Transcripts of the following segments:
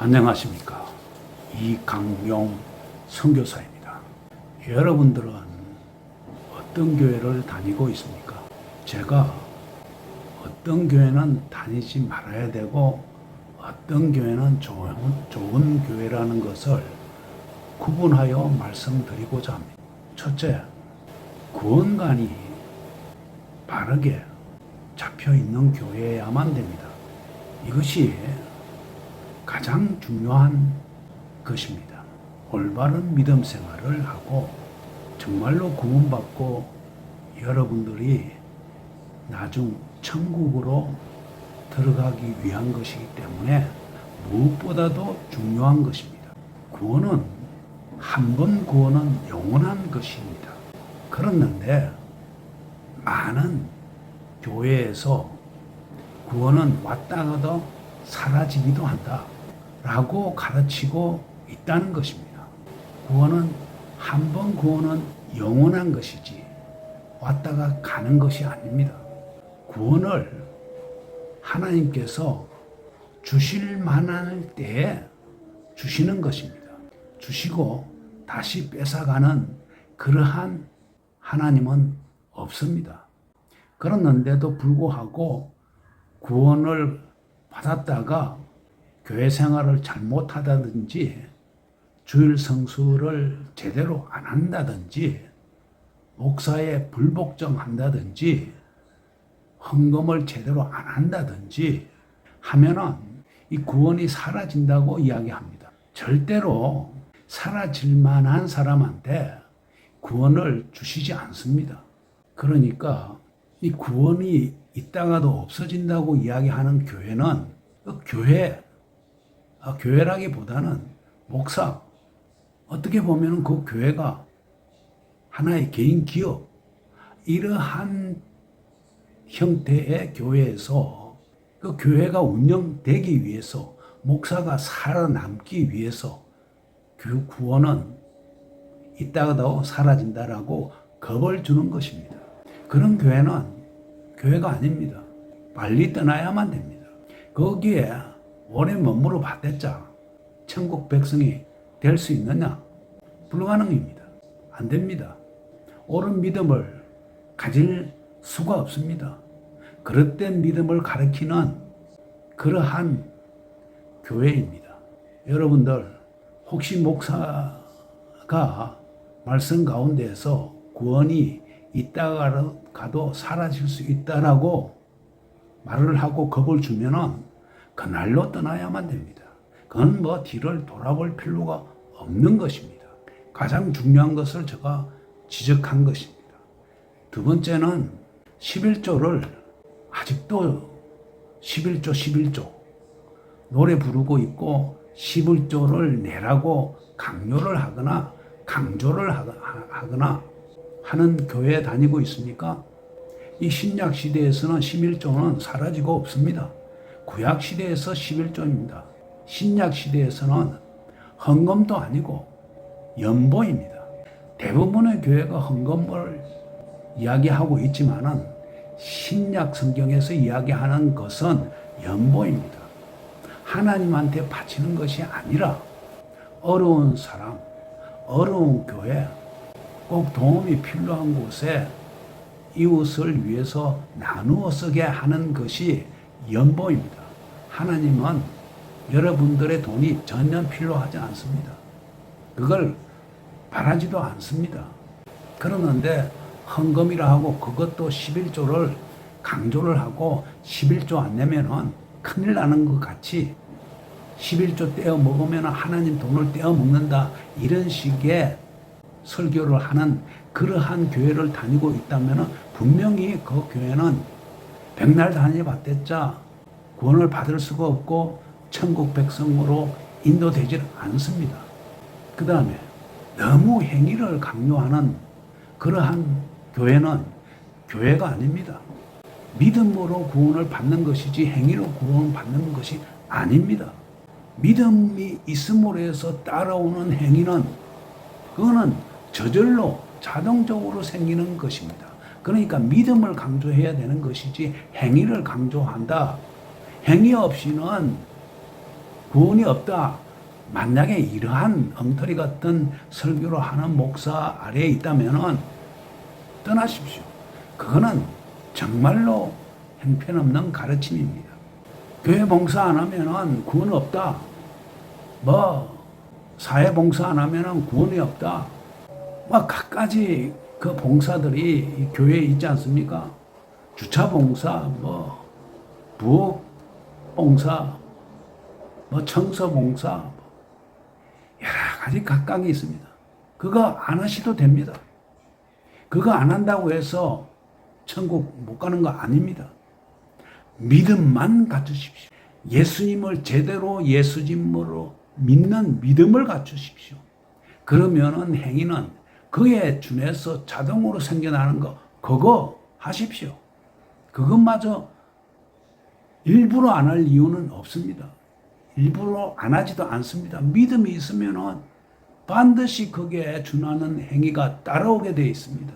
안녕하십니까. 이강용 선교사입니다. 여러분들은 어떤 교회를 다니고 있습니까? 제가 어떤 교회는 다니지 말아야 되고 어떤 교회는 좋은 교회라는 것을 구분하여 말씀드리고자 합니다. 첫째, 구원관이 바르게 잡혀 있는 교회여야만 됩니다. 이것이 가장 중요한 것입니다. 올바른 믿음 생활을 하고 정말로 구원받고 여러분들이 나중 천국으로 들어가기 위한 것이기 때문에 무엇보다도 중요한 것입니다. 구원은 한 번 구원은 영원한 것입니다. 그렇는데 많은 교회에서 구원은 왔다 가도 사라지기도 한다 라고 가르치고 있다는 것입니다. 구원은 한 번 구원은 영원한 것이지 왔다가 가는 것이 아닙니다. 구원을 하나님께서 주실 만할 때에 주시는 것입니다. 주시고 다시 뺏어가는 그러한 하나님은 없습니다. 그렇는데도 불구하고 구원을 받았다가 교회 생활을 잘못하다든지 주일 성수를 제대로 안 한다든지 목사에 불복종한다든지 헌금을 제대로 안 한다든지 하면은 이 구원이 사라진다고 이야기합니다. 절대로 사라질 만한 사람한테 구원을 주시지 않습니다. 그러니까 이 구원이 있다가도 없어진다고 이야기하는 교회는 교회라기보다는 목사, 어떻게 보면 그 교회가 하나의 개인 기업, 이러한 형태의 교회에서 그 교회가 운영되기 위해서 목사가 살아남기 위해서 그 구원은 있다가도 사라진다라고 겁을 주는 것입니다. 그런 교회는 교회가 아닙니다. 빨리 떠나야만 됩니다. 거기에 오래 머무러 봤댔자 천국 백성이 될 수 있느냐? 불가능입니다. 안 됩니다. 옳은 믿음을 가질 수가 없습니다. 그릇된 믿음을 가리키는 그러한 교회입니다. 여러분들 혹시 목사가 말씀 가운데에서 구원이 있다가도 사라질 수 있다라고 말을 하고 겁을 주면은 그날로 떠나야만 됩니다. 그건 뭐 뒤를 돌아볼 필요가 없는 것입니다. 가장 중요한 것을 제가 지적한 것입니다. 두 번째는 11조를 아직도 11조 노래 부르고 있고 11조를 내라고 강요를 하거나 강조를 하거나 하는 교회에 다니고 있습니까? 이 신약 시대에서는 11조는 사라지고 없습니다. 구약 시대에서 11조입니다. 신약 시대에서는 헌금도 아니고 연보입니다. 대부분의 교회가 헌금을 이야기하고 있지만은 신약 성경에서 이야기하는 것은 연보입니다. 하나님한테 바치는 것이 아니라 어려운 사람, 어려운 교회, 꼭 도움이 필요한 곳에 이웃을 위해서 나누어 쓰게 하는 것이 연보입니다. 하나님은 여러분들의 돈이 전혀 필요하지 않습니다. 그걸 바라지도 않습니다. 그러는데 헌금이라 하고 그것도 11조를 강조를 하고 11조 안 내면은 큰일 나는 것 같이 11조 떼어 먹으면 하나님 돈을 떼어 먹는다, 이런 식의 설교를 하는 그러한 교회를 다니고 있다면 분명히 그 교회는 백날 다녀봤댔자 구원을 받을 수가 없고 천국 백성으로 인도되질 않습니다. 그 다음에 너무 행위를 강요하는 그러한 교회는 교회가 아닙니다. 믿음으로 구원을 받는 것이지 행위로 구원을 받는 것이 아닙니다. 믿음이 있음으로 해서 따라오는 행위는 그거는 저절로 자동적으로 생기는 것입니다. 그러니까 믿음을 강조해야 되는 것이지 행위를 강조한다. 행위 없이는 구원이 없다. 만약에 이러한 엉터리 같은 설교를 하는 목사 아래에 있다면 떠나십시오. 그거는 정말로 형편없는 가르침입니다. 교회 봉사 안 하면 구원 없다. 사회 봉사 안 하면 구원이 없다. 갖가지 그 봉사들이 교회에 있지 않습니까? 주차 봉사, 부엌 봉사, 청소 봉사, 여러 가지 각각이 있습니다. 그거 안 하셔도 됩니다. 그거 안 한다고 해서 천국 못 가는 거 아닙니다. 믿음만 갖추십시오. 예수님을 제대로 예수님으로 믿는 믿음을 갖추십시오. 그러면은 행위는 그에 준해서 자동으로 생겨나는 거, 그거 하십시오. 그것마저 일부러 안 할 이유는 없습니다. 일부러 안 하지도 않습니다. 믿음이 있으면은 반드시 거기에 준하는 행위가 따라오게 되어 있습니다.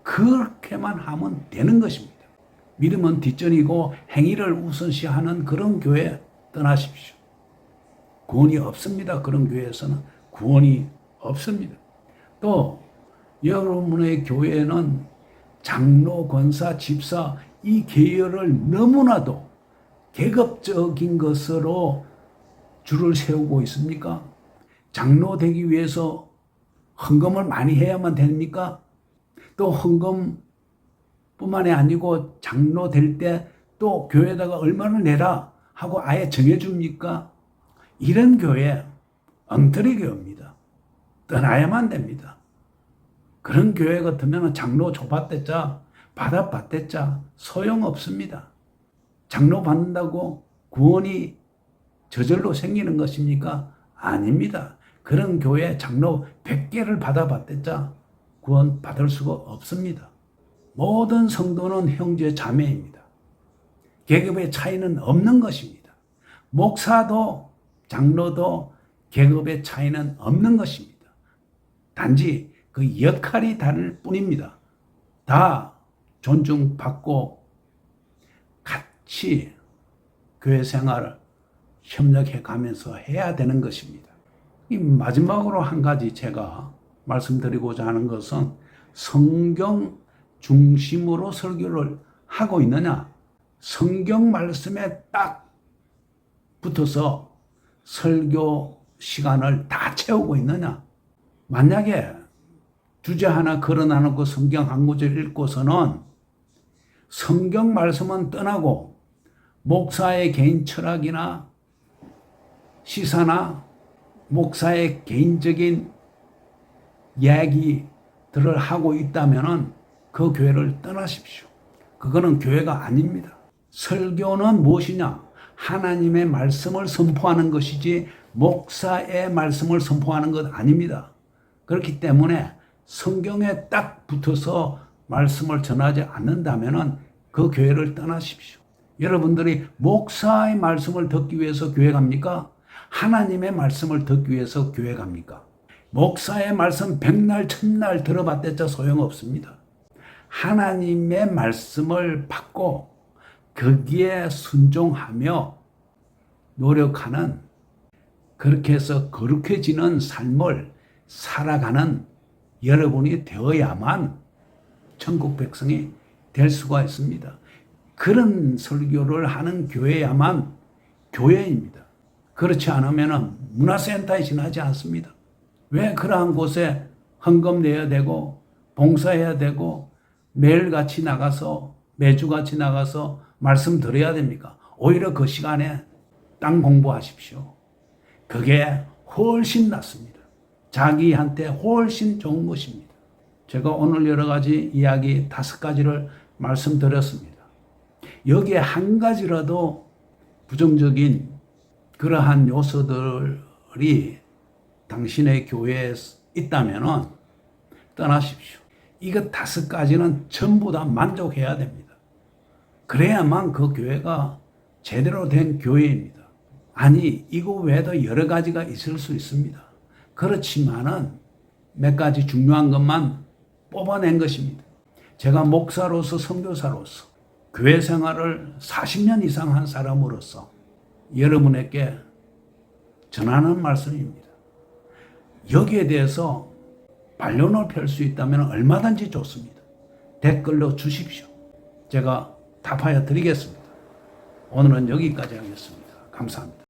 그렇게만 하면 되는 것입니다. 믿음은 뒷전이고 행위를 우선시하는 그런 교회 떠나십시오. 구원이 없습니다. 그런 교회에서는 구원이 없습니다. 또 여러분의 교회는 장로, 권사, 집사 이 계열을 너무나도 계급적인 것으로 줄을 세우고 있습니까? 장로 되기 위해서 헌금을 많이 해야만 됩니까? 또 헌금뿐만이 아니고 장로 될 때 또 교회에다가 얼마를 내라 하고 아예 정해줍니까? 이런 교회 엉터리 교회입니다. 떠나야만 됩니다. 그런 교회 같으면 장로 줘봤댔자 받아봤댔자 소용없습니다. 장로 받는다고 구원이 저절로 생기는 것입니까? 아닙니다. 그런 교회 장로 100개를 받아봤댔자 구원 받을 수가 없습니다. 모든 성도는 형제 자매입니다. 계급의 차이는 없는 것입니다. 목사도 장로도 계급의 차이는 없는 것입니다. 단지 그 역할이 다를 뿐입니다. 다 존중받고 같이 교회 생활을 협력해 가면서 해야 되는 것입니다. 이 마지막으로 한 가지 제가 말씀드리고자 하는 것은 성경 중심으로 설교를 하고 있느냐? 성경 말씀에 딱 붙어서 설교 시간을 다 채우고 있느냐? 만약에 주제 하나 걸어놔놓고 성경 한 구절 읽고서는 성경 말씀은 떠나고 목사의 개인 철학이나 시사나 목사의 개인적인 이야기들을 하고 있다면 그 교회를 떠나십시오. 그거는 교회가 아닙니다. 설교는 무엇이냐? 하나님의 말씀을 선포하는 것이지 목사의 말씀을 선포하는 것 아닙니다. 그렇기 때문에 성경에 딱 붙어서 말씀을 전하지 않는다면 그 교회를 떠나십시오. 여러분들이 목사의 말씀을 듣기 위해서 교회 갑니까? 하나님의 말씀을 듣기 위해서 교회 갑니까? 목사의 말씀 100날, 1000날 들어봤댔자 소용없습니다. 하나님의 말씀을 받고 거기에 순종하며 노력하는, 그렇게 해서 거룩해지는 삶을 살아가는 여러분이 되어야만 천국 백성이 될 수가 있습니다. 그런 설교를 하는 교회야만 교회입니다. 그렇지 않으면 문화센터에 지나지 않습니다. 왜 그러한 곳에 헌금 내야 되고 봉사해야 되고 매일같이 나가서 매주같이 나가서 말씀 드려야 됩니까? 오히려 그 시간에 땅 공부하십시오. 그게 훨씬 낫습니다. 자기한테 훨씬 좋은 것입니다. 제가 오늘 여러 가지 이야기 5가지를 말씀드렸습니다. 여기에 한 가지라도 부정적인 그러한 요소들이 당신의 교회에 있다면 떠나십시오. 이거 5가지는 전부 다 만족해야 됩니다. 그래야만 그 교회가 제대로 된 교회입니다. 아니, 이거 외에도 여러 가지가 있을 수 있습니다. 그렇지만은 몇 가지 중요한 것만 뽑아낸 것입니다. 제가 목사로서, 선교사로서, 교회 생활을 40년 이상 한 사람으로서 여러분에게 전하는 말씀입니다. 여기에 대해서 반론을 펼 수 있다면 얼마든지 좋습니다. 댓글로 주십시오. 제가 답하여 드리겠습니다. 오늘은 여기까지 하겠습니다. 감사합니다.